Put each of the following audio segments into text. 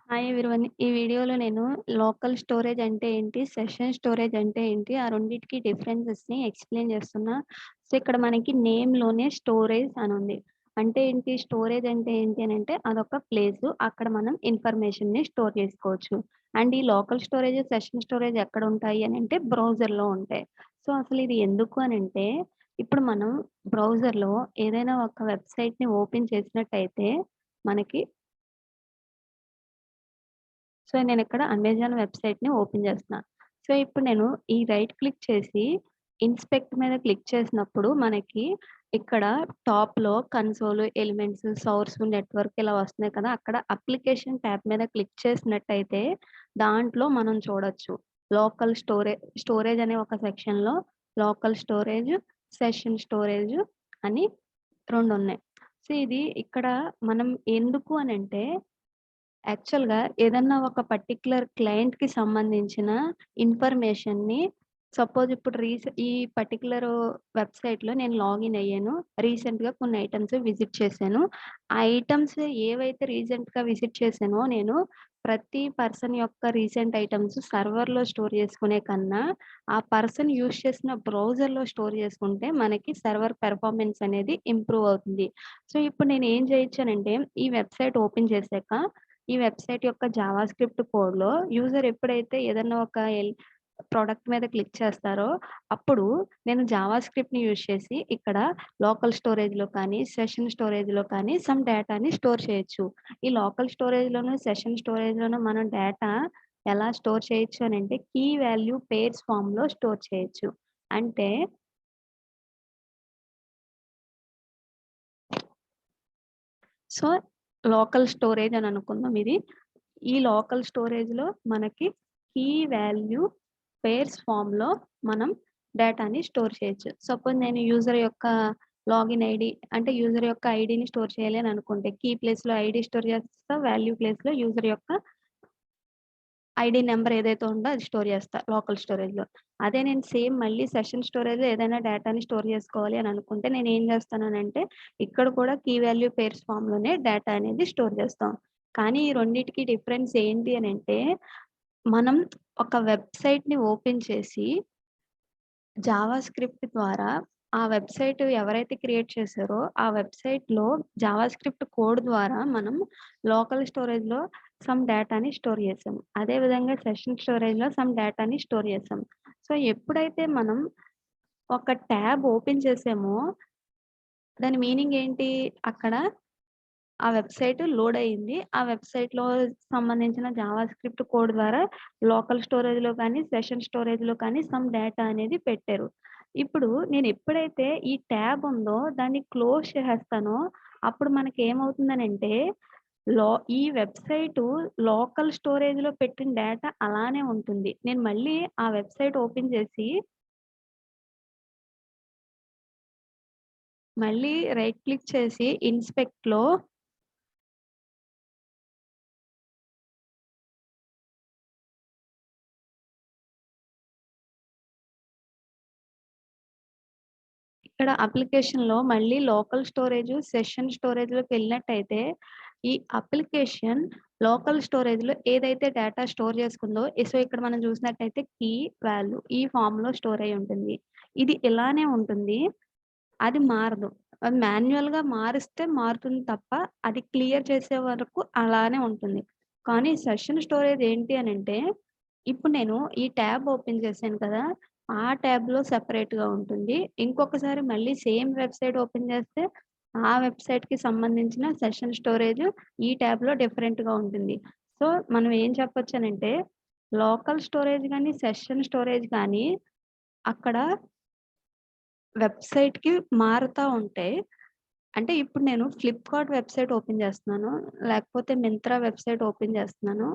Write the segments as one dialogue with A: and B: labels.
A: Hi everyone. ఈ వీడియోలో నేను లోకల్ స్టోరేజ్ అంటే ఏంటి? సెషన్ స్టోరేజ్ అంటే ఏంటి? ఆ రెండిటికి డిఫరెన్సెస్‌ని ఎక్స్‌ప్లెయిన్ చేస్తున్నా. సో, ఇక్కడ మనకి నేమ్‌లోనే స్టోరేజ్ అనుంది. అంటే ఏంటి? స్టోరేజ్ అంటే ఏంటి అనంటే అదొక ప్లేసు. అక్కడ మనం ఇన్ఫర్మేషన్‌ని స్టోర్ చేసుకోవచ్చు. అండ్ ఈ లోకల్ స్టోరేజ్, సెషన్ స్టోరేజ్ ఎక్కడుంటాయి అనంటే బ్రౌజర్‌లో ఉంటాయి. సో, అసలు ఇది ఎందుకు అనంటే ఇప్పుడు మనం బ్రౌజర్‌లో ఏదైనా ఒక వెబ్‌సైట్‌ని ఓపెన్ చేసినట్టయితే మనకి సో, నేనిక్కడ అమెజాన్ వెబ్‌సైట్‌ని ఓపెన్ చేస్తున్నాను. సో, ఇప్పుడు నేను ఈ రైట్ క్లిక్ చేసి ఇన్స్పెక్ట్ మీద క్లిక్ చేసినప్పుడు మనకి ఇక్కడ టాప్‌లో కన్సోల్, ఎలిమెంట్స్, సోర్స్, నెట్వర్క్ ఇలా వస్తున్నాయి కదా! అక్కడ అప్లికేషన్ ట్యాబ్ మీద క్లిక్ చేసినట్టయితే దాంట్లో మనం చూడొచ్చు. లోకల్ స్టోరేజ్ అనే ఒక సెక్షన్‌లో లోకల్ స్టోరేజ్, సెషన్ స్టోరేజ్ అని 2 ఉన్నాయి. సో, ఇది ఇక్కడ మనం ఎందుకు అనంటే యాక్చువల్‌గా ఏదన్నా ఒక పర్టిక్యులర్ క్లయింట్‌కి సంబంధించిన ఇన్ఫర్మేషన్‌ని సపోజ్ ఇప్పుడు ఈ పర్టిక్యులర్ వెబ్‌సైట్‌లో నేను లాగిన్ అయ్యాను. రీసెంట్‌గా కొన్ని ఐటెమ్స్ విజిట్ చేశాను. ఆ ఐటెమ్స్ ఏవైతే రీసెంట్‌గా విజిట్ చేశానో నేను ప్రతి పర్సన్ యొక్క రీసెంట్ ఐటెమ్స్ సర్వర్‌లో స్టోర్ చేసుకునే కన్నా, ఆ పర్సన్ యూజ్ చేసిన బ్రౌజర్‌లో స్టోర్ చేసుకుంటే మనకి సర్వర్ పెర్ఫార్మన్స్ అనేది ఇంప్రూవ్ అవుతుంది. సో, ఇప్పుడు నేను ఏం చేయొచ్చనంటే ఈ వెబ్‌సైట్ ఓపెన్ చేశాక ఈ వెబ్‌సైట్ యొక్క జావాస్క్రిప్ట్ కోడ్‌లో యూజర్ ఎప్పుడైతే ఏదన్నా ఒక ప్రొడక్ట్ మీద క్లిక్ చేస్తారో, అప్పుడు నేను జావాస్క్రిప్ట్‌ని యూజ్ చేసి ఇక్కడ లోకల్ స్టోరేజ్‌లో కానీ, సెషన్ స్టోరేజ్‌లో కానీ సమ్ డేటాని స్టోర్ చేయొచ్చు. ఈ లోకల్ స్టోరేజ్‌లోను, సెషన్ స్టోరేజ్‌లోను మనం డేటా ఎలా స్టోర్ చేయొచ్చు అనంటే కీ వాల్యూ పెయిర్స్ ఫార్మ్‌లో స్టోర్ చేయొచ్చు. అంటే సో, లోకల్ స్టోరేజ్ అని అనుకుందాం ఇది. ఈ లోకల్ స్టోరేజ్‌లో మనకి కీ వాల్యూ పెయిర్స్ ఫార్మ్‌లో మనం డేటాని స్టోర్ చేయొచ్చు. సపోజ్ నేను యూజర్ యొక్క లాగిన్ ఐడీ అంటే యూజర్ యొక్క ఐడీని స్టోర్ చేయాలి అని అనుకుంటే కీ ప్లేస్‌లో ఐడీ స్టోర్ చేస్తా. వాల్యూ ప్లేస్‌లో యూజర్ యొక్క ఐడీ నంబర్ ఏదైతే ఉందో అది స్టోర్ చేస్తా లోకల్ స్టోరేజ్‌లో. అదే నేను సేమ్ మళ్ళీ సెషన్ స్టోరేజ్‌లో ఏదైనా డేటాని స్టోర్ చేసుకోవాలి అని అనుకుంటే నేనేం చేస్తాననంటే, ఇక్కడ కూడా కీ వాల్యూ పెయిర్స్ ఫార్మ్‌లోనే డేటా అనేది స్టోర్ చేస్తాం. కానీ ఈ రెండిటికి డిఫరెన్స్ ఏంటి అనంటే, మనం ఒక వెబ్‌సైట్‌ని ఓపెన్ చేసి జావాస్క్రిప్ట్ ద్వారా ఆ వెబ్‌సైట్ ఎవరైతే క్రియేట్ చేసారో, ఆ వెబ్‌సైట్‌లో జావాస్క్రిప్ట్ కోడ్ ద్వారా మనం లోకల్ స్టోరేజ్‌లో సమ్ డేటాని స్టోర్ చేసాం. అదే విధంగా సెషన్ స్టోరేజ్‌లో సమ్ డేటాని స్టోర్ చేసాం. సో, ఎప్పుడైతే మనం ఒక ట్యాబ్ ఓపెన్ చేసామో, దాని మీనింగ్ ఏంటి? అక్కడ ఆ వెబ్‌సైట్ లోడ్ అయింది. ఆ వెబ్‌సైట్‌లో సంబంధించిన జావాస్క్రిప్ట్ కోడ్ ద్వారా లోకల్ స్టోరేజ్‌లో కానీ, సెషన్ స్టోరేజ్‌లో కానీ సమ్ డేటా అనేది పెట్టారు. ఇప్పుడు నేను ఎప్పుడైతే ఈ ట్యాబ్ ఉందో దాన్ని క్లోజ్ చేసేస్తానో, అప్పుడు మనకేమవుతుందనంటే, లో ఈ వెబ్‌సైటు లోకల్ స్టోరేజ్‌లో పెట్టిన డేటా అలానే ఉంటుంది. నేను మళ్ళీ ఆ వెబ్‌సైట్ ఓపెన్ చేసి, మళ్ళీ రైట్ క్లిక్ చేసి ఇన్స్పెక్ట్‌లో ఇక్కడ అప్లికేషన్‌లో మళ్ళీ లోకల్ స్టోరేజ్, సెషన్ స్టోరేజ్‌లోకెళ్ళినట్టయితే, ఈ అప్లికేషన్ లోకల్ స్టోరేజ్‌లో ఏదైతే డేటా స్టోర్ చేసుకుందో సో, ఇక్కడ మనం చూసినట్టయితే కీ, వాల్యూ ఈ ఫార్మ్‌లో స్టోర్ అయ్యి ఉంటుంది. ఇది ఇలానే ఉంటుంది. అది మారదు. అది మాన్యుయల్‌గా మారిస్తే మారుతుంది తప్ప, అది క్లియర్ చేసే వరకు అలానే ఉంటుంది. కానీ సెషన్ స్టోరేజ్ ఏంటి అనంటే, ఇప్పుడు నేను ఈ ట్యాబ్ ఓపెన్ చేశాను కదా! ఆ ట్యాబ్‌లో సెపరేట్‌గా ఉంటుంది. ఇంకొకసారి మళ్ళీ సేమ్ వెబ్‌సైట్ ఓపెన్ చేస్తే, ఆ వెబ్‌సైట్‌కి సంబంధించిన సెషన్ స్టోరేజ్ ఈ ట్యాబ్‌లో డిఫరెంట్‌గా ఉంటుంది. సో, మనం ఏం చెప్పొచ్చనంటే, లోకల్ స్టోరేజ్ గాని, సెషన్ స్టోరేజ్ కానీ అక్కడ వెబ్‌సైట్‌కి మారుతా ఉంటాయి. అంటే ఇప్పుడు నేను ఫ్లిప్‌కార్ట్ వెబ్‌సైట్ ఓపెన్ చేస్తున్నాను. లేకపోతే మింత్రా వెబ్‌సైట్ ఓపెన్ చేస్తున్నాను.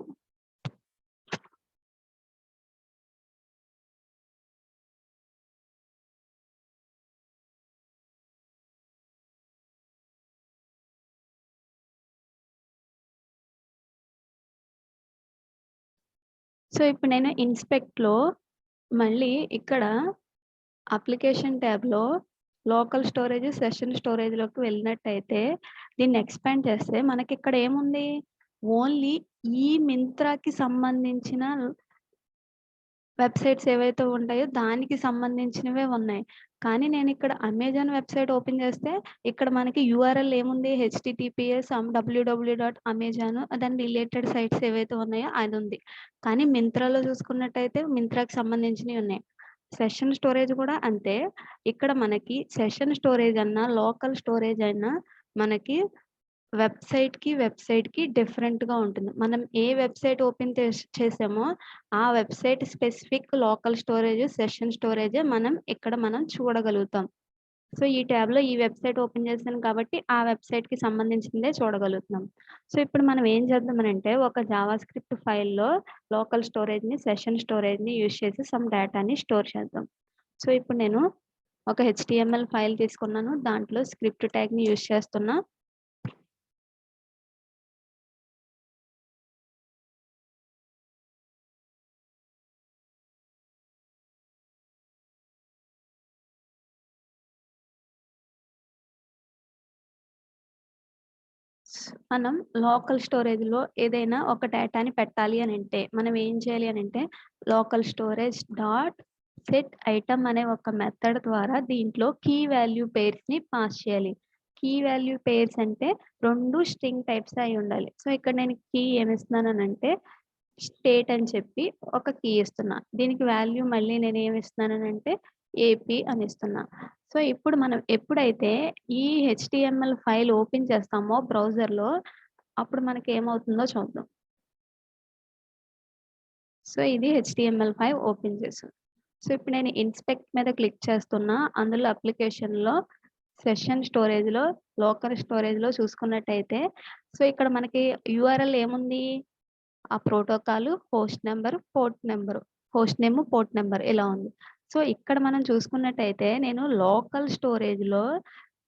A: సో, ఇప్పుడు నేను ఇన్స్‌పెక్ట్‌లో మళ్ళీ ఇక్కడ అప్లికేషన్ ట్యాబ్‌లో లోకల్ స్టోరేజ్, సెషన్ స్టోరేజ్‌లోకి వెళ్ళినట్టయితే దీన్ని ఎక్స్‌పాండ్ చేస్తే మనకిక్కడ ఏముంది? ఓన్లీ ఈ మింత్రాకి సంబంధించిన వెబ్‌సైట్స్ ఏవైతే ఉంటాయో దానికి సంబంధించినవే ఉన్నాయి. కానీ నేనిక్కడ అమెజాన్ వెబ్‌సైట్ ఓపెన్ చేస్తే ఇక్కడ మనకి యూఆర్ఎల్ ఏముంది హెచ్‌టిటిపిఎస్ www.amazon దాని రిలేటెడ్ సైట్స్ ఏవైతే ఉన్నాయో అదుంది. కానీ మింత్రాలో చూసుకున్నట్టయితే మింత్రాకి సంబంధించినయి ఉన్నాయి. సెషన్ స్టోరేజ్ కూడా అంతే. ఇక్కడ మనకి సెషన్ స్టోరేజ్ అన్నా, లోకల్ స్టోరేజ్ అయినా మనకి వెబ్‌సైట్‌కి డిఫరెంట్‌గా ఉంటుంది. మనం ఏ వెబ్‌సైట్ ఓపెన్ చేసామో ఆ website specific local storage, session స్టోరేజే మనం చూడగలుగుతాం. సో, ఈ ట్యాబ్‌లో ఈ వెబ్‌సైట్ ఓపెన్ చేశాను కాబట్టి ఆ వెబ్‌సైట్‌కి సంబంధించిందే చూడగలుగుతున్నాం. సో, ఇప్పుడు మనం ఏం చేద్దామనంటే ఒక జావాస్క్రిప్ట్ ఫైల్‌లో లోకల్ స్టోరేజ్‌ని, సెషన్ స్టోరేజ్‌ని యూజ్ చేసి సమ్ డేటాని స్టోర్ చేద్దాం. సో, ఇప్పుడు నేను ఒక హెచ్‌టీఎంఎల్ ఫైల్ తీసుకున్నాను. దాంట్లో స్క్రిప్ట్ ట్యాగ్‌ని యూజ్ చేస్తున్నా. మనం లోకల్ స్టోరేజ్‌లో ఏదైనా ఒక డేటాని పెట్టాలి అనంటే, మనం ఏం చేయాలి అనంటే, local storage dot set item అనే ఒక మెథడ్ ద్వారా దీంట్లో కీ వాల్యూ పెయిర్స్‌ని పాస్ చేయాలి. కీ వాల్యూ పెయిర్స్ అంటే 2 స్ట్రింగ్ టైప్స్ అయ్యుండాలి. సో, ఇక్కడ నేను కీ ఏమిస్తున్నాననంటే, స్టేట్ అని చెప్పి ఒక కీ ఇస్తున్నా. దీనికి వాల్యూ మళ్ళీ నేనేమిస్తున్నాననంటే, ఏపీ అని ఇస్తున్నా. సో, ఇప్పుడు మనం ఎప్పుడైతే ఈ హెచ్‌టీఎంఎల్ ఫైల్ ఓపెన్ చేస్తామో బ్రౌజర్‌లో, అప్పుడు మనకేమవుతుందో చూద్దాం. సో, ఇది హెచ్‌టీఎంఎల్ ఫైల్ ఓపెన్ చేశాను. సో, ఇప్పుడు నేను ఇన్స్పెక్ట్ మీద క్లిక్ చేస్తున్నా. అందులో అప్లికేషన్‌లో సెషన్ స్టోరేజ్‌లో, లోకల్ స్టోరేజ్‌లో చూసుకున్నట్టయితే, సో, ఇక్కడ మనకి యూఆర్ఎల్ ఏముంది? ఆ protocol, host number, port number. Host name, port number ఇలా ఉంది. సో, ఇక్కడ మనం చూసుకున్నట్టయితే నేను లోకల్ స్టోరేజ్‌లో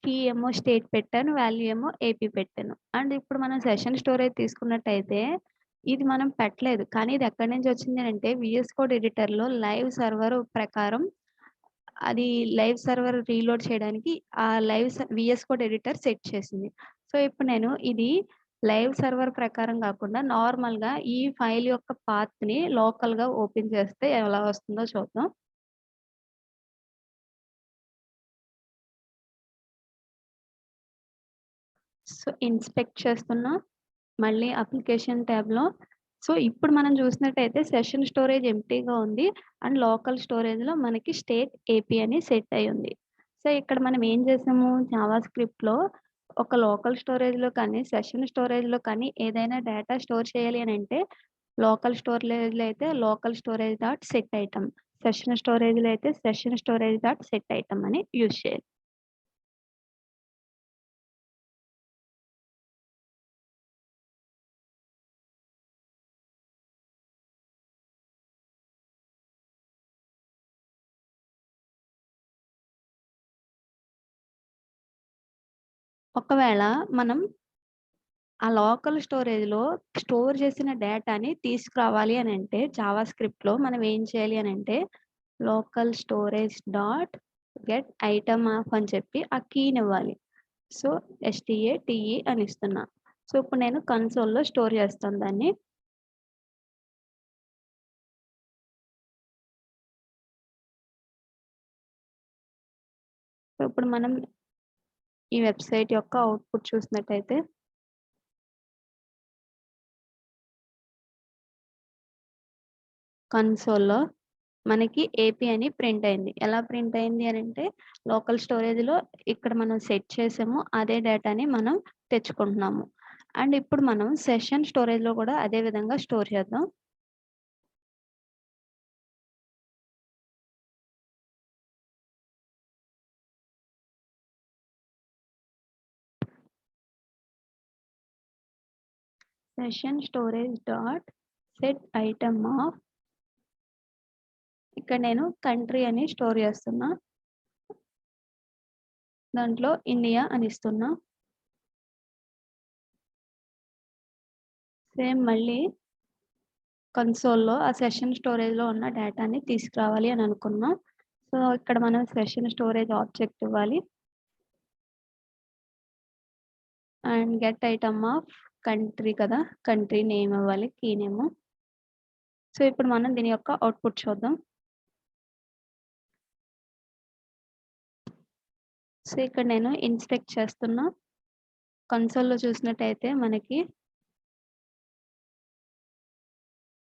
A: కీ ఏమో స్టేట్ పెట్టాను. వాల్యూ ఏమో ఏపీ పెట్టాను. అండ్ ఇప్పుడు మనం సెషన్ స్టోరేజ్ తీసుకున్నట్టయితే ఇది మనం పెట్టలేదు. కానీ ఇది ఎక్కడి నుంచి వచ్చింది అంటే వీఎస్ కోడ్ ఎడిటర్‌లో లైవ్ సర్వర్ ప్రకారం అది లైవ్ సర్వర్ రీలోడ్ చేయడానికి ఆ live VS code editor set చేసింది. సో, ఇప్పుడు నేను ఇది లైవ్ సర్వర్ ప్రకారం గాకుండా నార్మల్‌గా ఈ ఫైల్ యొక్క పాత్‌ని లోకల్‌గా ఓపెన్ చేస్తే ఎలా వస్తుందో చూద్దాం. సో, ఇన్స్పెక్ట్ చేస్తున్నా. మళ్ళీ అప్లికేషన్ ట్యాబ్‌లో సో, ఇప్పుడు మనం చూసినట్టయితే సెషన్ స్టోరేజ్ ఎంప్టీగా ఉంది. అండ్ లోకల్ స్టోరేజ్‌లో మనకి స్టేట్ ఏపీ అని సెట్ అయ్యుంది. సో, ఇక్కడ మనం ఏం చేసాము జావా స్క్రిప్ట్‌లో ఒక లోకల్ స్టోరేజ్‌లో కానీ, సెషన్ స్టోరేజ్‌లో కానీ ఏదైనా డేటా స్టోర్ చేయాలి అనంటే లోకల్ స్టోరేజ్‌లో అయితే local storage dot set item. Session స్టోరేజ్‌లో అయితే session storage dot set item అని యూజ్ చేయాలి. ఒకవేళ మనం ఆ లోకల్ స్టోరేజ్‌లో స్టోర్ చేసిన డేటాని తీసుకురావాలి అనంటే జావా స్క్రిప్ట్‌లో మనం ఏం చేయాలి అనంటే local storage dot get item of అని చెప్పి ఆ కీనివ్వాలి. సో, ఎస్‌టిఏటిఈ అని ఇస్తున్నా. సో, ఇప్పుడు నేను కన్సోల్‌లో స్టోర్ చేస్తాను దాన్ని. సో, ఇప్పుడు మనం ఈ వెబ్‌సైట్ యొక్క అవుట్‌పుట్ చూసినట్టయితే కన్సోల్‌లో మనకి ఏపీ అని ప్రింట్ అయింది. ఎలా ప్రింట్ అయింది అనంటే లోకల్ స్టోరేజ్‌లో ఇక్కడ మనం సెట్ చేసాము. అదే డేటాని మనం తెచ్చుకుంటున్నాము. అండ్ ఇప్పుడు మనం సెషన్ స్టోరేజ్‌లో కూడా అదే విధంగా స్టోర్ చేద్దాం. Session storage dot set item of ఇక్కడ నేను కంట్రీ అని స్టోర్ చేస్తున్నా. దాంట్లో ఇండియా అని ఇస్తున్నా. సేమ్ మళ్ళీ కన్సోల్‌లో ఆ సెషన్ స్టోరేజ్‌లో ఉన్న డేటాని తీసుకురావాలి అని అనుకున్నాం. సో, ఇక్కడ మనం సెషన్ స్టోరేజ్ ఆబ్జెక్ట్ ఇవ్వాలి. And get item of country కదా! కంట్రీ నేమ్ ఇవ్వాలి. Key name. సో, ఇప్పుడు మనం దీని యొక్క అవుట్‌పుట్ చూద్దాం. సో, ఇక్కడ నేను ఇన్స్పెక్ట్ చేస్తున్నా. కన్సోల్‌లో చూసినట్టయితే మనకి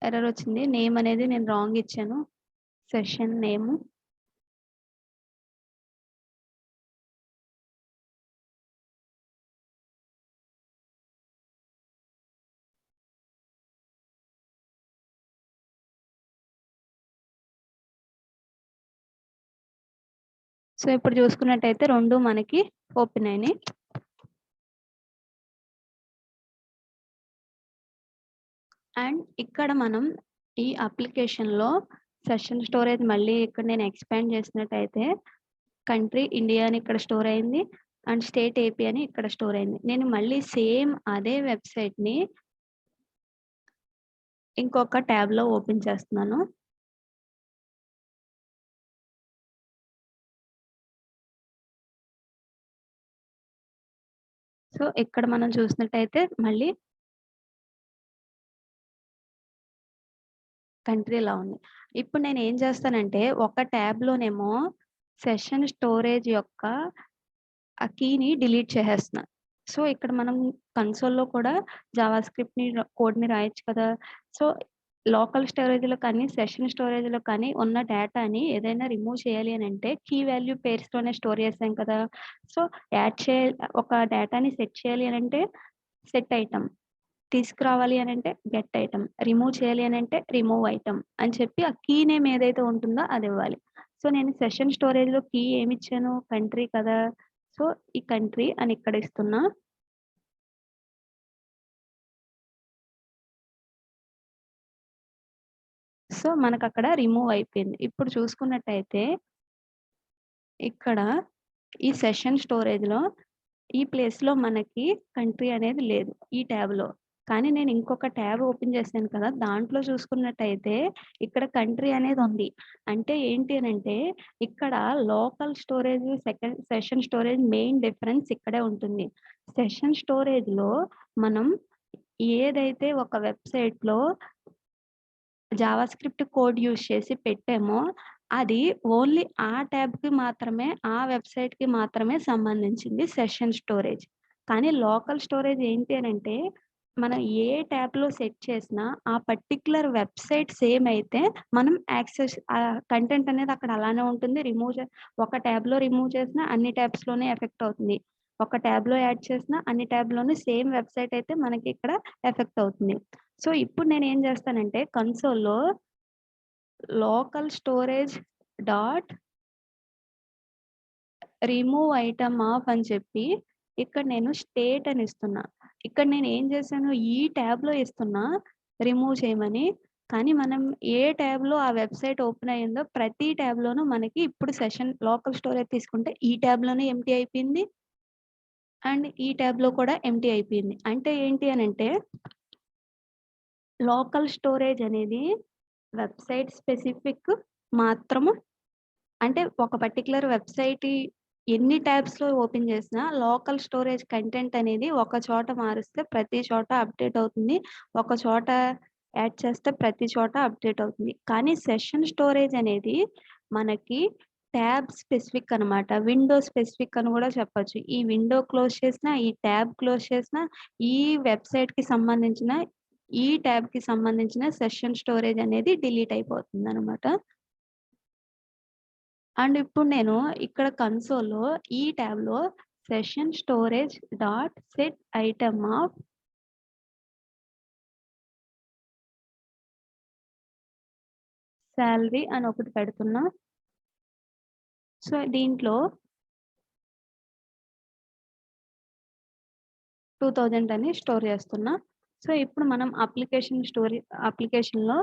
A: ఎర్రర్ వచ్చింది. నేమ్ అనేది నేను రాంగ్ ఇచ్చాను. Session name. సో, ఇప్పుడు చూసుకున్నట్టయితే 2 మనకి ఓపెన్ అయినాయి. అండ్ ఇక్కడ మనం ఈ అప్లికేషన్‌లో సెషన్ స్టోరేజ్ మళ్ళీ ఇక్కడ నేను ఎక్స్‌పాండ్ చేసినట్టయితే కంట్రీ ఇండియా అని ఇక్కడ స్టోర్ అయింది. అండ్ స్టేట్ ఏపీ అని ఇక్కడ స్టోర్ అయింది. నేను మళ్ళీ సేమ్ అదే వెబ్‌సైట్‌ని ఇంకొక ట్యాబ్‌లో ఓపెన్ చేస్తున్నాను. సో, ఇక్కడ మనం చూసినట్టయితే మళ్ళీ కంట్రీ ఇలా ఉంది. ఇప్పుడు నేనేం చేస్తానంటే ఒక ట్యాబ్‌లోనేమో సెషన్ స్టోరేజ్ యొక్క ఆ కీని డిలీట్ చేసేస్తున్నా. సో, ఇక్కడ మనం కన్సోల్‌లో కూడా జావాస్క్రిప్ట్‌ని కోడ్‌ని రాయొచ్చు కదా! సో, లోకల్ స్టోరేజ్‌లో కానీ, సెషన్ స్టోరేజ్‌లో కానీ ఉన్న డేటాని ఏదైనా రిమూవ్ చేయాలి అనంటే కీ వాల్యూ పేర్స్‌లోనే స్టోర్ చేసాం కదా! సో, యాడ్ చే ఒక డేటాని సెట్ చేయాలి అనంటే సెట్ ఐటెమ్. తీసుకురావాలి అనంటే గెట్ ఐటెమ్. రిమూవ్ చేయాలి అనంటే రిమూవ్ ఐటెమ్ అని చెప్పి ఆ కీ నేమ్ ఏదైతే ఉంటుందో అదివ్వాలి. సో, నేను సెషన్ స్టోరేజ్‌లో కీ ఏమిచ్చాను? కంట్రీ కదా! సో, ఈ కంట్రీ అని ఇక్కడ ఇస్తున్నా. సో, మనకక్కడ రిమూవ్ అయిపోయింది. ఇప్పుడు చూసుకున్నట్టయితే ఇక్కడ ఈ సెషన్ స్టోరేజ్‌లో ఈ ప్లేస్‌లో మనకి కంట్రీ అనేది లేదు. ఈ ట్యాబ్‌లో. కానీ నేను ఇంకొక ట్యాబ్ ఓపెన్ చేశాను కదా! దాంట్లో చూసుకున్నట్టయితే ఇక్కడ కంట్రీ అనేది ఉంది. అంటే ఏంటి అనంటే ఇక్కడ local storage, session storage main difference ఇక్కడే ఉంటుంది. సెషన్ స్టోరేజ్‌లో మనం ఏదైతే ఒక వెబ్‌సైట్‌లో జావాస్క్రిప్ట్ కోడ్ యూజ్ చేసి పెట్టామో, అది ఓన్లీ ఆ ట్యాబ్‌కి మాత్రమే, ఆ వెబ్‌సైట్‌కి మాత్రమే సంబంధించింది సెషన్ స్టోరేజ్. కానీ లోకల్ స్టోరేజ్ ఏంటి అనంటే, మనం ఏ ట్యాబ్‌లో సెట్ చేసినా, ఆ పర్టిక్యులర్ వెబ్‌సైట్ సేమ్ అయితే, మనం యాక్సెస్ కంటెంట్ అనేది అక్కడ అలానే ఉంటుంది. ఒక ట్యాబ్‌లో రిమూవ్ చేసినా అన్ని ట్యాబ్స్‌లోనే ఎఫెక్ట్ అవుతుంది. ఒక ట్యాబ్‌లో యాడ్ చేసినా అన్ని ట్యాబ్‌లోనూ సేమ్ వెబ్‌సైట్ అయితే మనకి ఇక్కడ ఎఫెక్ట్ అవుతుంది. సో, ఇప్పుడు నేనేం చేస్తానంటే కన్సోల్‌లో local storage dot remove item of అని చెప్పి ఇక్కడ నేను స్టేట్ అని ఇస్తున్నా. ఇక్కడ నేను ఏం చేశాను ఈ ట్యాబ్‌లో ఇస్తున్నా రిమూవ్ చేయమని. కానీ మనం ఏ ట్యాబ్‌లో ఆ వెబ్‌సైట్ ఓపెన్ అయ్యిందో ప్రతి ట్యాబ్‌లోనూ మనకి ఇప్పుడు సెషన్ లోకల్ స్టోరేజ్ తీసుకుంటే ఈ ట్యాబ్‌లోనే ఎంప్టీ అయిపోయింది. అండ్ ఈ ట్యాబ్‌లో కూడా ఎంప్టీ అయిపోయింది. అంటే ఏంటి అనంటే లోకల్ స్టోరేజ్ అనేది వెబ్‌సైట్ స్పెసిఫిక్ మాత్రము అంటే ఒక పర్టిక్యులర్ వెబ్‌సైట్ ఎన్ని టాబ్స్‌లో ఓపెన్ చేసినా లోకల్ స్టోరేజ్ కంటెంట్ అనేది ఒక చోట మారుస్తే ప్రతి చోట అప్‌డేట్ అవుతుంది. ఒక చోట యాడ్ చేస్తే ప్రతి చోట అప్‌డేట్ అవుతుంది. కానీ సెషన్ స్టోరేజ్ అనేది మనకి ట్యాబ్ స్పెసిఫిక్ అనమాట. విండో స్పెసిఫిక్ అని కూడా చెప్పొచ్చు. ఈ విండో క్లోజ్ చేసినా, ఈ ట్యాబ్ క్లోజ్ చేసినా, ఈ వెబ్‌సైట్‌కి సంబంధించిన ఈ ట్యాబ్‌కి సంబంధించిన సెషన్ స్టోరేజ్ అనేది డిలీట్ అయిపోతుందనమాట. అండ్ ఇప్పుడు నేను ఇక్కడ కన్సోల్‌లో ఈ ట్యాబ్‌లో session storage dot set item of salary అని ఒకటి పెడుతున్నా. సో, దీంట్లో 2000 అని స్టోర్ చేస్తున్నా. సో, ఇప్పుడు మనం అప్లికేషన్‌లో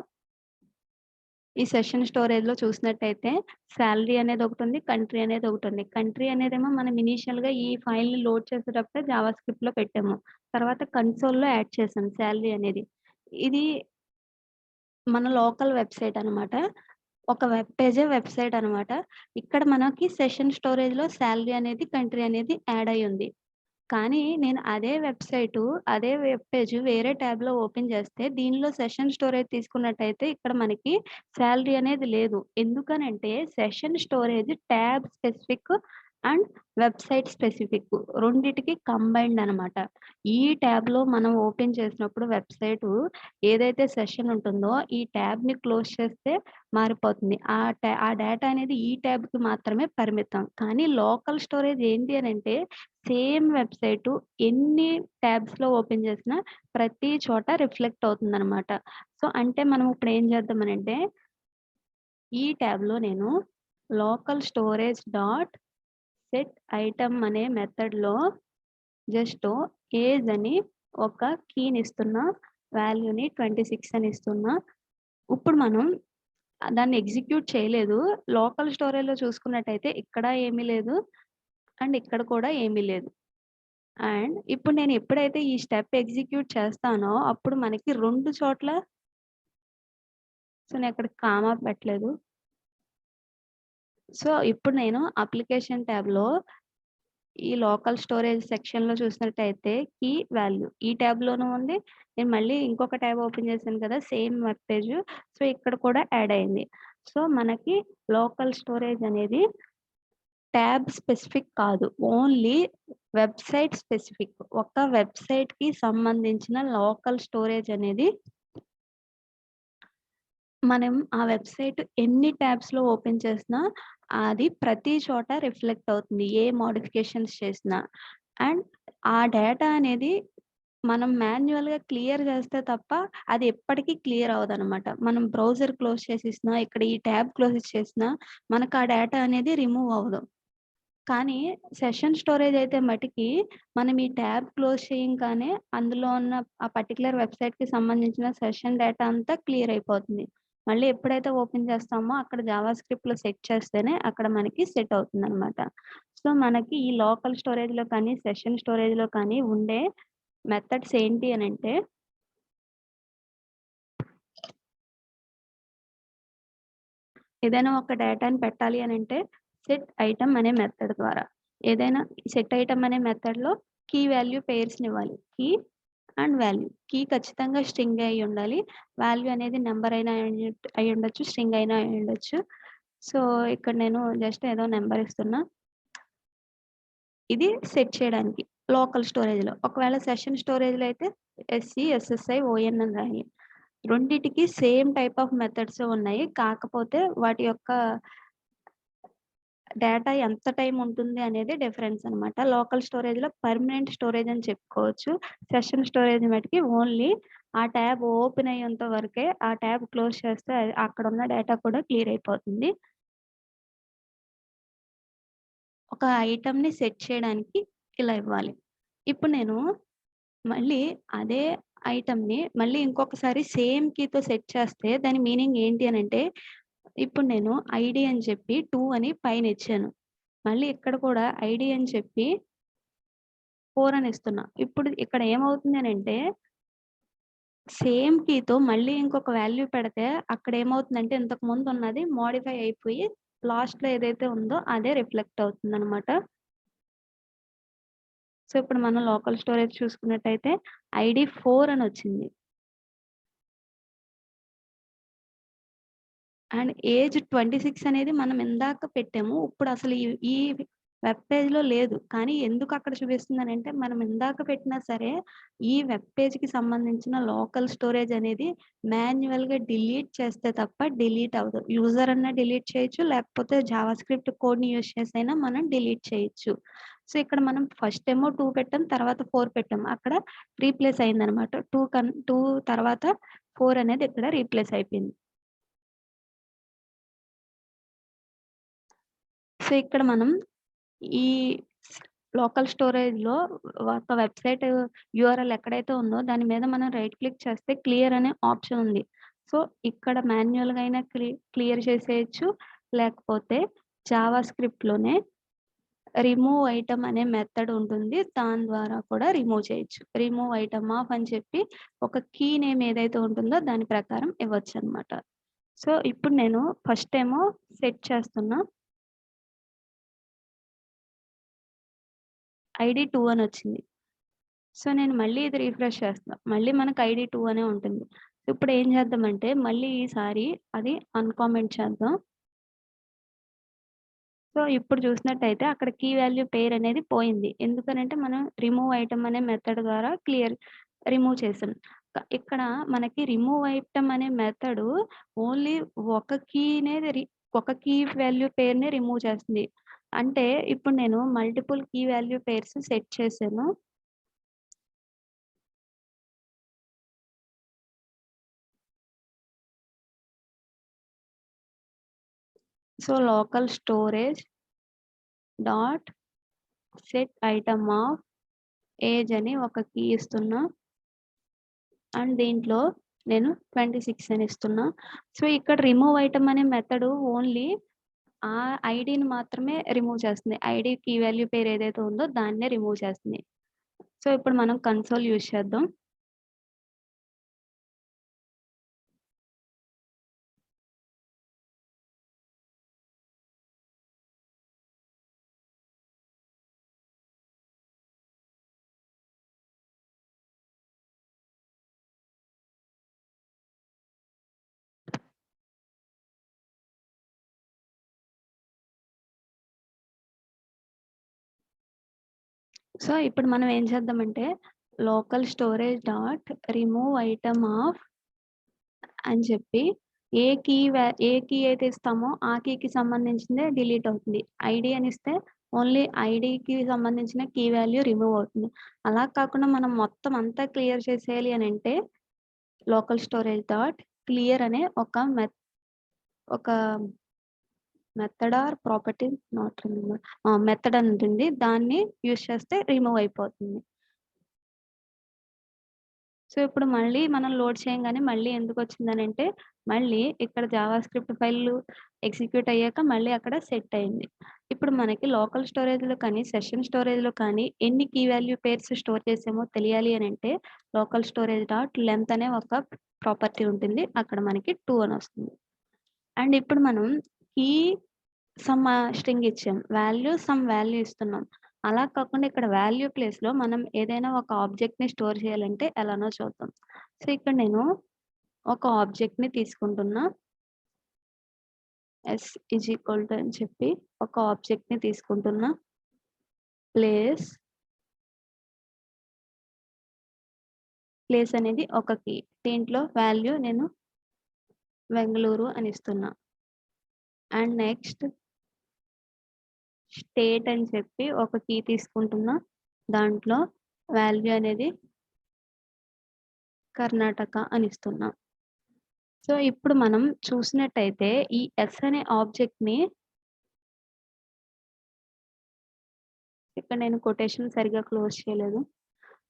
A: ఈ సెషన్ స్టోరేజ్‌లో చూసినట్టయితే సాలరీ అనేది ఒకటుంది. కంట్రీ అనేది ఒకటుంది. కంట్రీ అనేదేమో మనం ఇనీషియల్‌గా ఈ ఫైల్‌ని లోడ్ చేసేటప్పుడే జావాస్క్రిప్ట్‌లో పెట్టాము. తర్వాత కన్సోల్‌లో యాడ్ చేసాం సాలరీ అనేది. ఇది మన లోకల్ వెబ్‌సైట్ అనమాట. ఒక వెబ్‌సైట్ అనమాట. ఇక్కడ మనకి సెషన్ స్టోరేజ్‌లో సాలరీ అనేది, కంట్రీ అనేది యాడ్ అయ్యుంది. కానీ నేను అదే వెబ్‌సైటు, అదే వెబ్ పేజ్ వేరే ట్యాబ్‌లో ఓపెన్ చేస్తే దీనిలో సెషన్ స్టోరేజ్ తీసుకున్నట్టయితే ఇక్కడ మనకి సాలరీ అనేది లేదు. ఎందుకనంటే session storage tab specific and website specific రెండిటికి కంబైన్డ్ అనమాట. ఈ ట్యాబ్‌లో మనం ఓపెన్ చేసినప్పుడు వెబ్‌సైటు ఏదైతే సెషన్ ఉంటుందో ఈ ట్యాబ్‌ని క్లోజ్ చేస్తే మారిపోతుంది. ఆ డేటా అనేది ఈ ట్యాబ్‌కి మాత్రమే పరిమితం. కానీ లోకల్ స్టోరేజ్ ఏంటి అనంటే సేమ్ వెబ్‌సైటు ఎన్ని ట్యాబ్స్‌లో ఓపెన్ చేసినా ప్రతి చోట రిఫ్లెక్ట్ అవుతుందనమాట. సో, అంటే మనం ఇప్పుడు ఏం చేద్దామనంటే, ఈ ట్యాబ్‌లో నేను local storage dot set item అనే మెథడ్‌లో జస్ట్ ఏజ్ అని ఒక కీనిస్తున్నా. వాల్యూని 26 అని ఇస్తున్నా. ఇప్పుడు మనం దాన్ని ఎగ్జిక్యూట్ చేయలేదు. లోకల్ స్టోరేజ్‌లో చూసుకున్నట్టయితే ఇక్కడ ఏమీ లేదు. అండ్ ఇక్కడ కూడా ఏమీ లేదు. అండ్ ఇప్పుడు నేను ఎప్పుడైతే ఈ స్టెప్ ఎగ్జిక్యూట్ చేస్తానో అప్పుడు మనకి 2 చోట్ల సో, నేనక్కడ కామా పెట్టలేదు. సో, ఇప్పుడు నేను అప్లికేషన్ ట్యాబ్‌లో ఈ లోకల్ స్టోరేజ్ సెక్షన్‌లో చూసినట్టయితే కీ వాల్యూ ఈ ట్యాబ్‌లోనూ ఉంది. నేను మళ్ళీ ఇంకొక ట్యాబ్ ఓపెన్ చేశాను కదా! Same web page. సో, ఇక్కడ కూడా యాడ్ అయింది. సో, మనకి లోకల్ స్టోరేజ్ అనేది ట్యాబ్ స్పెసిఫిక్ కాదు. Only website specific. ఒక వెబ్‌సైట్‌కి సంబంధించిన లోకల్ స్టోరేజ్ అనేది మనం ఆ వెబ్‌సైట్ ఎన్ని ట్యాబ్స్‌లో ఓపెన్ చేసినా అది ప్రతి చోట రిఫ్లెక్ట్ అవుతుంది. ఏ మోడిఫికేషన్స్ చేసినా. అండ్ ఆ డేటా అనేది మనం మాన్యుయల్‌గా క్లియర్ చేస్తే తప్ప అది ఎప్పటికీ క్లియర్ అవ్వదనమాట. మనం బ్రౌజర్ క్లోజ్ చేసేసినా, ఇక్కడ ఈ ట్యాబ్ క్లోజ్ చేసినా మనకు ఆ డేటా అనేది రిమూవ్ అవ్వదు. కానీ సెషన్ స్టోరేజ్ అయితే మటికి మనం ఈ ట్యాబ్ క్లోజ్ చేయంగానే అందులో ఉన్న ఆ పర్టిక్యులర్ వెబ్‌సైట్‌కి సంబంధించిన సెషన్ డేటా అంతా క్లియర్ అయిపోతుంది. మళ్ళీ ఎప్పుడైతే ఓపెన్ చేస్తామో అక్కడ జావా స్క్రిప్ట్‌లో సెట్ చేస్తేనే అక్కడ మనకి సెట్ అవుతుందనమాట. సో, మనకి ఈ లోకల్ స్టోరేజ్‌లో కానీ, సెషన్ స్టోరేజ్‌లో కానీ ఉండే మెథడ్స్ ఏంటి అనంటే ఏదైనా ఒక డేటాని పెట్టాలి అనంటే సెట్ ఐటెమ్ అనే మెథడ్ ద్వారా. ఏదైనా సెట్ ఐటెమ్ అనే మెథడ్‌లో కీ వాల్యూ పెయిర్స్‌నివ్వాలి. Key and value. కీ ఖచ్చితంగా స్ట్రింగే అయ్యుండాలి. వాల్యూ అనేది నంబర్ అయినా అయ్యుండొచ్చు. స్ట్రింగ్ అయినా అయ్యుండొచ్చు. సో, ఇక్కడ నేను జస్ట్ ఏదో నంబర్ ఇస్తున్నా. ఇది సెట్ చేయడానికి లోకల్ స్టోరేజ్‌లో. ఒకవేళ సెషన్ స్టోరేజ్‌లో అయితే ఎస్‌సి, ఎస్ఎస్ఐ, ఓఎన్ అని రాయాలి. రెండిటికి సేమ్ టైప్ ఆఫ్ మెథడ్సే ఉన్నాయి. కాకపోతే వాటి యొక్క డేటా ఎంత టైమ్ ఉంటుంది అనేది డిఫరెన్స్ అనమాట. లోకల్ స్టోరేజ్‌లో పర్మనెంట్ స్టోరేజ్ అని చెప్పుకోవచ్చు. సెషన్ స్టోరేజ్ మటికి ఓన్లీ ఆ ట్యాబ్ ఓపెన్ అయ్యేంత వరకే. ఆ ట్యాబ్ క్లోజ్ చేస్తే అక్కడున్న డేటా కూడా క్లియర్ అయిపోతుంది. ఒక ఐటెమ్‌ని సెట్ చేయడానికి ఇలా ఇవ్వాలి. ఇప్పుడు నేను మళ్ళీ అదే ఐటెమ్‌ని మళ్ళీ ఇంకొకసారి సేమ్ కీతో సెట్ చేస్తే దాని మీనింగ్ ఏంటి అనంటే, ఇప్పుడు నేను ఐడీ అని చెప్పి 2 అని పైన ఇచ్చాను. మళ్ళీ ఇక్కడ కూడా ఐడీ అని చెప్పి 4 అని ఇస్తున్నా. ఇప్పుడు ఇక్కడ ఏమవుతుంది అనంటే, సేమ్ కీతో మళ్ళీ ఇంకొక వాల్యూ పెడితే అక్కడ ఏమవుతుందంటే ఇంతకు ముందు ఉన్నది మోడిఫై అయిపోయి లాస్ట్‌లో ఏదైతే ఉందో అదే రిఫ్లెక్ట్ అవుతుందనమాట. సో, ఇప్పుడు మనం లోకల్ స్టోరేజ్ చూసుకున్నట్టయితే ఐడీ 4 అని వచ్చింది. అండ్ ఏజ్ 26 అనేది మనం ఇందాక పెట్టాము. ఇప్పుడసలు ఈ వెబ్ పేజ్‌లో లేదు. కానీ ఎందుకు అక్కడ చూపిస్తుందనంటే, మనం ఇందాక పెట్టినా సరే, ఈ వెబ్ పేజ్‌కి సంబంధించిన లోకల్ స్టోరేజ్ అనేది మాన్యుయల్‌గా డిలీట్ చేస్తే తప్ప డిలీట్ అవ్వదు. యూజర్ అన్నా డిలీట్ చేయొచ్చు. లేకపోతే జావాస్క్రిప్ట్ కోడ్‌ని యూజ్ చేసైనా మనం డిలీట్ చేయొచ్చు. సో, ఇక్కడ మనం ఫస్ట్ ఏమో 2 పెట్టాం. తర్వాత 4 పెట్టాం. అక్కడ రీప్లేస్ అయిందనమాట. 2 తర్వాత 4 అనేది ఇక్కడ రీప్లేస్ అయిపోయింది. సో, ఇక్కడ మనం ఈ లోకల్ స్టోరేజ్‌లో ఒక వెబ్‌సైట్ యూఆర్ఎల్ ఎక్కడైతే ఉందో దాని మీద మనం రైట్ క్లిక్ చేస్తే క్లియర్ అనే ఆప్షన్ ఉంది. సో, ఇక్కడ మాన్యుయల్‌గా అయినా క్లియర్ చేసేయొచ్చు. లేకపోతే జావా స్క్రిప్ట్‌లోనే రిమూవ్ ఐటెమ్ అనే మెథడ్ ఉంటుంది. దాని ద్వారా కూడా రిమూవ్ చేయొచ్చు. రిమూవ్ ఐటెమ్ ఆఫ్ అని చెప్పి ఒక కీ నేమ్ ఏదైతే ఉంటుందో దాని ప్రకారం ఇవ్వొచ్చనమాట. సో, ఇప్పుడు నేను ఫస్ట్ ఏమో సెట్ చేస్తున్నా. ఐడీ 2 అని వచ్చింది. సో, నేను మళ్ళీ ఇది రిఫ్రెష్ చేస్తున్నా. మళ్ళీ మనకు ఐడీ 2 అనే ఉంటుంది. ఇప్పుడు ఏం చేద్దామంటే మళ్ళీ ఈసారి అది అన్‌కామెంట్ చేద్దాం. సో, ఇప్పుడు చూసినట్టయితే అక్కడ కీ వాల్యూ పెయిర్ అనేది పోయింది. ఎందుకనంటే మనం రిమూవ్ ఐటెమ్ అనే మెథడ్ ద్వారా రిమూవ్ చేసాం. ఇక్కడ మనకి రిమూవ్ ఐటెమ్ అనే మెథడు ఓన్లీ ఒక కీనే ఒక కీ వాల్యూ పెయిర్‌ని రిమూవ్ చేస్తుంది. అంటే ఇప్పుడు నేను multiple key value pairs set చేశాను. So, local storage dot set item of age అని ఒక కీ ఇస్తున్నా. అండ్ దీంట్లో నేను 26 అని ఇస్తున్నా. సో, ఇక్కడ రిమూవ్ ఐటెమ్ అనే మెథడు ఓన్లీ ఆ ఐడీని మాత్రమే రిమూవ్ చేస్తుంది. ఐడీ కీ వాల్యూ పేరు ఏదైతే ఉందో దాన్నే రిమూవ్ చేస్తుంది. సో, ఇప్పుడు మనం కన్సోల్ యూజ్ చేద్దాం. సో, ఇప్పుడు మనం ఏం చేద్దామంటే local storage dot remove item of అని చెప్పి ఏ కీ అయితే ఇస్తామో ఆ కీకి సంబంధించిందే డిలీట్ అవుతుంది. ఐడీ అని ఇస్తే ఓన్లీ ఐడీకి సంబంధించిన కీ వాల్యూ రిమూవ్ అవుతుంది. అలా కాకుండా మనం మొత్తం అంతా క్లియర్ చేసేయాలి అనంటే లోకల్ స్టోరేజ్ డాట్ క్లియర్ అనే ఒక method or property not removable method అని ఉంటుంది. దాన్ని యూజ్ చేస్తే రిమూవ్ అయిపోతుంది. సో, ఇప్పుడు మళ్ళీ మనం లోడ్ చేయంగానే మళ్ళీ ఎందుకొచ్చిందనంటే, మళ్ళీ ఇక్కడ జావాస్క్రిప్ట్ ఫైల్ ఎగ్జిక్యూట్ అయ్యాక మళ్ళీ అక్కడ సెట్ అయింది. ఇప్పుడు మనకి లోకల్ స్టోరేజ్‌లో కానీ, సెషన్ స్టోరేజ్‌లో కానీ ఎన్ని కీ వాల్యూ పెయిర్స్ స్టోర్ చేసామో తెలియాలి అనంటే, లోకల్ స్టోరేజ్ డాట్ లెంత్ అనే ఒక ప్రాపర్టీ ఉంటుంది. అక్కడ మనకి 2 అని వస్తుంది. అండ్ ఇప్పుడు మనం కీ సమ్ స్ట్రింగ్ ఇచ్చాం. సమ్ వాల్యూ ఇస్తున్నాం. అలా కాకుండా ఇక్కడ వాల్యూ ప్లేస్‌లో మనం ఏదైనా ఒక ఆబ్జెక్ట్‌ని స్టోర్ చేయాలంటే ఎలానో చూద్దాం. సో, ఇక్కడ నేను ఒక ఆబ్జెక్ట్‌ని తీసుకుంటున్నా. అని చెప్పి ఒక ఆబ్జెక్ట్‌ని తీసుకుంటున్నా. ప్లేస్ అనేది ఒక కీ. దీంట్లో వాల్యూ నేను బెంగుళూరు అని ఇస్తున్నా. అండ్ నెక్స్ట్ స్టేట్ అని చెప్పి ఒక కీ తీసుకుంటున్నా. దాంట్లో వాల్యూ అనేది కర్ణాటక అని ఇస్తున్నా. సో, ఇప్పుడు మనం చూసినట్టయితే ఈ అనే ఆబ్జెక్ట్‌ని ఇక్కడ నేను కొటేషన్ సరిగ్గా క్లోజ్ చేయలేదు.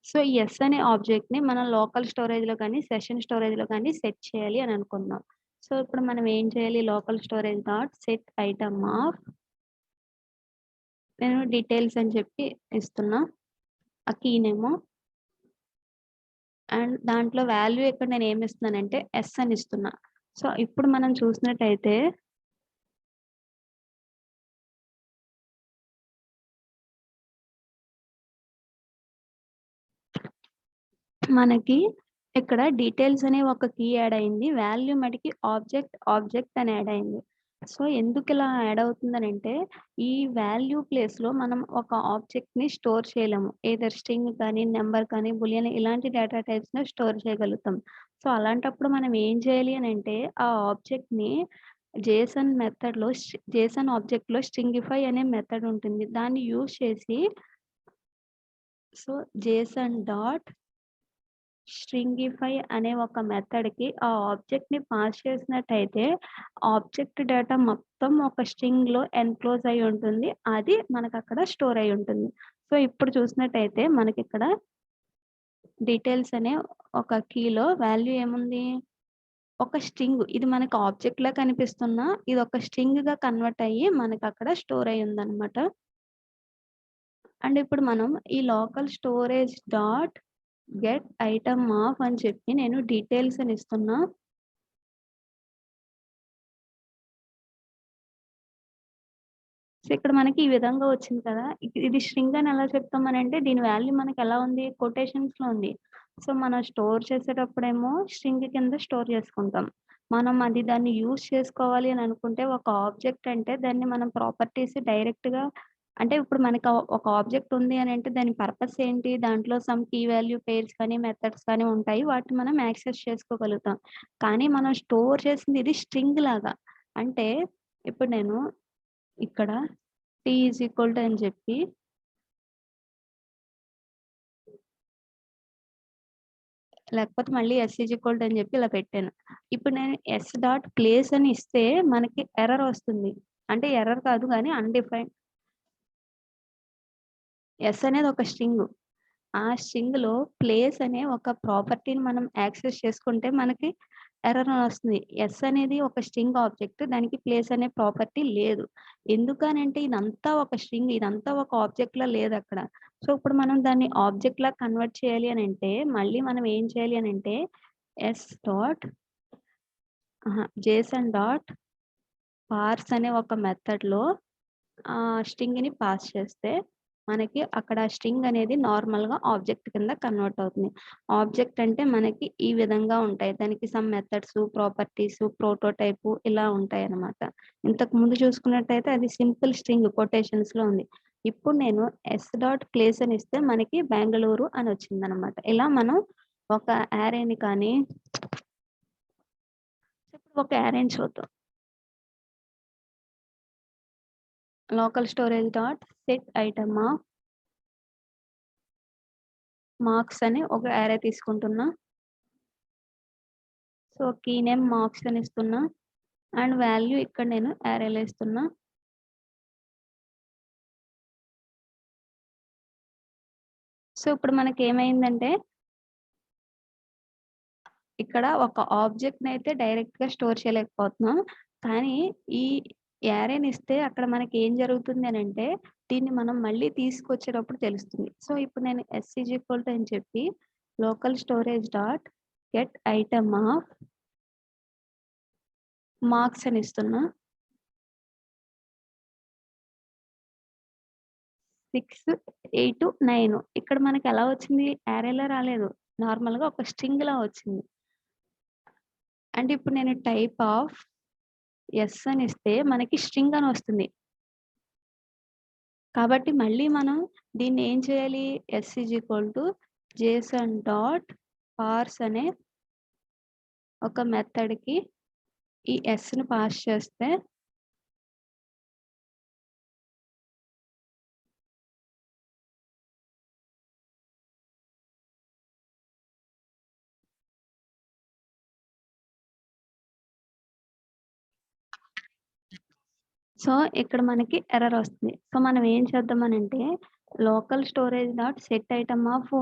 A: సో, ఈ అనే ఆబ్జెక్ట్‌ని మనం లోకల్ స్టోరేజ్‌లో కానీ, సెషన్ స్టోరేజ్‌లో కానీ సెట్ చేయాలి అని అనుకుందాం. సో, ఇప్పుడు మనం ఏం చేయాలి local storage dot set item of నేను డీటెయిల్స్ అని చెప్పి ఇస్తున్నా. ఆ కీనేమో అండ్ దాంట్లో వాల్యూ ఇక్కడ నేను ఏమి ఇస్తున్నానంటే అని ఇస్తున్నా. సో, ఇప్పుడు మనం చూసినట్టయితే మనకి ఇక్కడ డీటెయిల్స్ అనే ఒక కీ యాడ్ అయింది. వాల్యూ మటికి ఆబ్జెక్ట్ అని యాడ్ అయింది. సో, ఎందుకిలా యాడ్ అవుతుందనంటే, ఈ వాల్యూ ప్లేస్‌లో మనం ఒక ఆబ్జెక్ట్‌ని స్టోర్ చేయలేము. ఎయిదర్ స్ట్రింగ్ కానీ, నంబర్ కానీ, బూలియన్ ఇలాంటి డేటా టైప్స్‌ని స్టోర్ చేయగలుగుతాం. సో, అలాంటప్పుడు మనం ఏం చేయాలి అనంటే, ఆ ఆబ్జెక్ట్‌ని జేసన్ ఆబ్జెక్ట్‌లో స్ట్రింగిఫై అనే మెథడ్ ఉంటుంది. దాన్ని యూజ్ చేసి సో, జేసన్ డాట్ స్ట్రింగిఫై అనే ఒక మెథడ్‌కి ఆ ఆబ్జెక్ట్‌ని పాస్ చేసినట్టయితే, ఆబ్జెక్ట్ డేటా మొత్తం ఒక స్ట్రింగ్‌లో ఎన్‌క్లోజ్ అయ్యి ఉంటుంది. అది మనకక్కడ స్టోర్ అయ్యి ఉంటుంది. సో, ఇప్పుడు చూసినట్టయితే మనకిక్కడ డీటెయిల్స్ అనే ఒక కీలో వాల్యూ ఏముంది? ఒక స్ట్రింగ్. ఇది మనకు ఆబ్జెక్ట్‌లా కనిపిస్తున్నా, ఇదొక స్ట్రింగ్‌గా కన్వర్ట్ అయ్యి మనకక్కడ స్టోర్ అయ్యి ఉందన్నమాట. అండ్ ఇప్పుడు మనం ఈ local storage dot get item of అని చెప్పి నేను డీటెయిల్స్ అని ఇస్తున్నా. సో, ఇక్కడ మనకి ఈ విధంగా వచ్చింది కదా! ఇది స్ట్రింగ్ అని ఎలా చెప్తామనంటే దీని వాల్యూ మనకెలా ఉంది? కొటేషన్స్‌లో ఉంది. సో, మనం స్టోర్ చేసేటప్పుడేమో స్ట్రింగ్ కింద స్టోర్ చేసుకుంటాం. మనం దాన్ని యూజ్ చేసుకోవాలి అని అనుకుంటే ఒక ఆబ్జెక్ట్ అంటే దాన్ని మనం ప్రాపర్టీస్ డైరెక్ట్‌గా అంటే ఇప్పుడు మనకు ఒక ఆబ్జెక్ట్ ఉంది అనంటే దాని పర్పస్ ఏంటి? దాంట్లో సమ్ కీ వాల్యూ పెయిర్స్ కానీ, మెథడ్స్ కానీ ఉంటాయి. వాటిని మనం యాక్సెస్ చేసుకోగలుగుతాం. కానీ మనం స్టోర్ చేసింది ఇది స్ట్రింగ్ లాగా. అంటే ఇప్పుడు నేను ఇక్కడ టీ ఈజ్ ఈక్వల్ టు అని చెప్పి లేకపోతే మళ్ళీ ఎస్ ఈజ్ ఈక్వల్ టు అని చెప్పి ఇలా పెట్టాను. ఇప్పుడు నేను ఎస్ డాట్ ప్లేస్ అని ఇస్తే మనకి ఎర్రర్ వస్తుంది. అంటే ఎర్రర్ కాదు గానీ అన్‌డిఫైన్డ్ ఎస్ అనేది ఒక స్ట్రింగు. ఆ స్ట్రింగ్‌లో ప్లేస్ అనే ఒక ప్రాపర్టీని మనం యాక్సెస్ చేసుకుంటే మనకి ఎర్రర్ అని వస్తుంది. ఎస్ అనేది ఒక స్ట్రింగ్ ఆబ్జెక్ట్. దానికి ప్లేస్ అనే ప్రాపర్టీ లేదు. ఎందుకనంటే ఇదంతా ఒక స్ట్రింగ్. ఇదంతా ఒక ఆబ్జెక్ట్‌లా లేదక్కడ. సో, ఇప్పుడు మనం దాన్ని ఆబ్జెక్ట్‌లా కన్వర్ట్ చేయాలి అనంటే మళ్ళీ మనం ఏం చేయాలి అనంటే ఎస్ డాట్ జేసన్ డాట్ పార్స్ అనే ఒక మెథడ్‌లో స్ట్రింగ్‌ని పాస్ చేస్తే మనకి అక్కడ స్ట్రింగ్ అనేది నార్మల్‌గా ఆబ్జెక్ట్ కింద కన్వర్ట్ అవుతుంది. ఆబ్జెక్ట్ అంటే మనకి ఈ విధంగా ఉంటాయి. దానికి సమ్ మెథడ్స్, ప్రాపర్టీస్, ప్రోటోటైప్ ఇలా ఉంటాయన్నమాట. ఇంతకు ముందు చూసుకున్నట్టయితే అది సింపుల్ స్ట్రింగ్ కొటేషన్స్‌లో ఉంది. ఇప్పుడు నేను ఎస్ డాట్ ప్లేస్ అని ఇస్తే మనకి బెంగుళూరు అని వచ్చిందన్నమాట. ఇలా మనం ఒక అరేని కానీ ఇప్పుడు ఒక అరేని చూద్దాం. Local storage dot set item of marks అని ఒక అరే తీసుకుంటున్నా. సో, కీ నేమ్ మార్క్స్ అని ఇస్తున్నా. అండ్ వాల్యూ ఇక్కడ నేను అరేలో ఇస్తున్నా. సో, ఇప్పుడు మనకేమైందంటే ఇక్కడ ఒక ఆబ్జెక్ట్‌నయితే డైరెక్ట్‌గా స్టోర్ చేయలేకపోతున్నాం. కానీ ఈ అరేనిస్తే అక్కడ మనకేం జరుగుతుంది అనంటే దీన్ని మనం మళ్ళీ తీసుకొచ్చేటప్పుడు తెలుస్తుంది. సో, ఇప్పుడు నేను ఎస్ ఈజ్ ఈక్వల్ టు అని చెప్పి local storage dot get item of marks అని ఇస్తున్నా. 6, 8, 9 ఇక్కడ మనకెలా వచ్చింది? అరేలా రాలేదు. నార్మల్‌గా ఒక స్ట్రింగ్‌లా వచ్చింది. అంటే ఇప్పుడు నేను టైప్ ఆఫ్ యెస్ అని ఇస్తే మనకి స్ట్రింగ్ అని వస్తుంది. కాబట్టి మళ్ళీ మనం దీన్ని ఏం చేయాలి? Yes is equal to Jason dot పార్స్ అనే ఒక మెథడ్‌కి ఈ యెస్‌ని పాస్ చేస్తే సో, ఇక్కడ మనకి ఎర్రర్ వస్తుంది. సో, మనం ఏం చేద్దామనంటే local storage dot set item of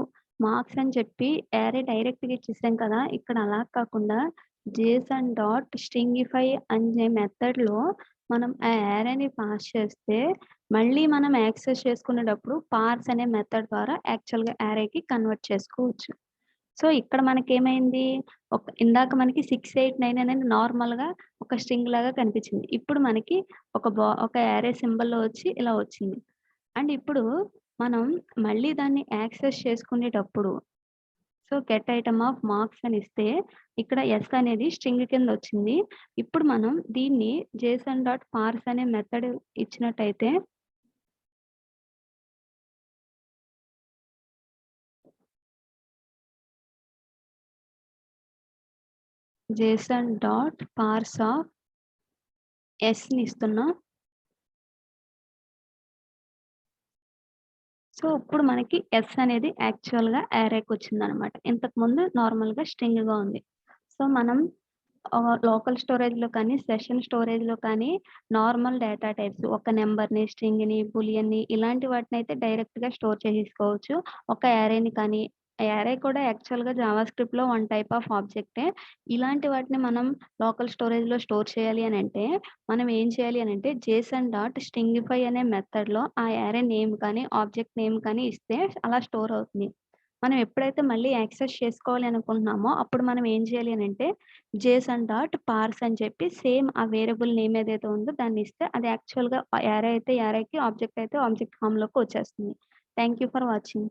A: marks అని చెప్పి అరే డైరెక్ట్‌గా ఇచ్చేసాం కదా! ఇక్కడ అలా కాకుండా జేసన్ డాట్ స్ట్రింగిఫై అనే మెథడ్‌లో మనం ఆ అరేని పాస్ చేస్తే మళ్ళీ మనం యాక్సెస్ చేసుకునేటప్పుడు పార్స్ అనే మెథడ్ ద్వారా యాక్చువల్‌గా అరేకి కన్వర్ట్ చేసుకోవచ్చు. సో, ఇక్కడ మనకేమైంది? ఇందాక మనకి 6, 8, 9 అనేది నార్మల్‌గా ఒక స్ట్రింగ్ లాగా కనిపించింది. ఇప్పుడు మనకి ఒక యారే సింబల్‌లో వచ్చి ఇలా వచ్చింది. అండ్ ఇప్పుడు మనం మళ్ళీ దాన్ని యాక్సెస్ చేసుకునేటప్పుడు గెట్ ఐటెమ్ ఆఫ్ మార్క్స్ అని ఇస్తే ఇక్కడ యెస్ అనేది స్ట్రింగ్ కిందొచ్చింది. ఇప్పుడు మనం దీన్ని జేసన్ డాట్ పార్స్ అనే మెథడ్ ఇచ్చినట్టయితే జేసన్ డాట్ పార్స్ ఆఫ్ యెస్‌ని ఇస్తున్నా. సో, ఇప్పుడు మనకి యెస్ అనేది యాక్చువల్‌గా అరేకొచ్చిందనమాట. ఇంతకుముందు నార్మల్‌గా స్ట్రింగ్‌గా ఉంది. సో, మనం లోకల్ స్టోరేజ్‌లో కానీ, సెషన్ స్టోరేజ్‌లో కానీ నార్మల్ డేటా టైప్స్ ఒక నంబర్‌ని, స్ట్రింగ్‌ని, బూలియన్‌ని ఇలాంటి వాటినైతే డైరెక్ట్‌గా స్టోర్ చేసేసుకోవచ్చు. ఒక యారేని కానీ యారే కూడా యాక్చువల్‌గా జావా స్క్రిప్ట్‌లో వన్ టైప్ ఆఫ్ ఆబ్జెక్టే. ఇలాంటి వాటిని మనం లోకల్ స్టోరేజ్‌లో స్టోర్ చేయాలి అనంటే, మనం ఏం చేయాలి అనంటే జేసన్ డాట్ స్ట్రింగిఫై అనే మెథడ్‌లో ఆ యారే నేమ్ కానీ, ఆబ్జెక్ట్ నేమ్ కానీ ఇస్తే అలా స్టోర్ అవుతుంది. మనం ఎప్పుడైతే మళ్ళీ యాక్సెస్ చేసుకోవాలి అనుకుంటున్నామో, అప్పుడు మనం ఏం చేయాలి అనంటే, జేసన్ డాట్ పార్స్ అని చెప్పి సేమ్ ఆ వేరియబుల్ నేమ్ ఏదైతే ఉందో దాన్నిస్తే అది యాక్చువల్‌గా యారే అయితే యారేకి, ఆబ్జెక్ట్ అయితే ఆబ్జెక్ట్ ఫార్మ్‌లోకి వచ్చేస్తుంది. Thank you for watching.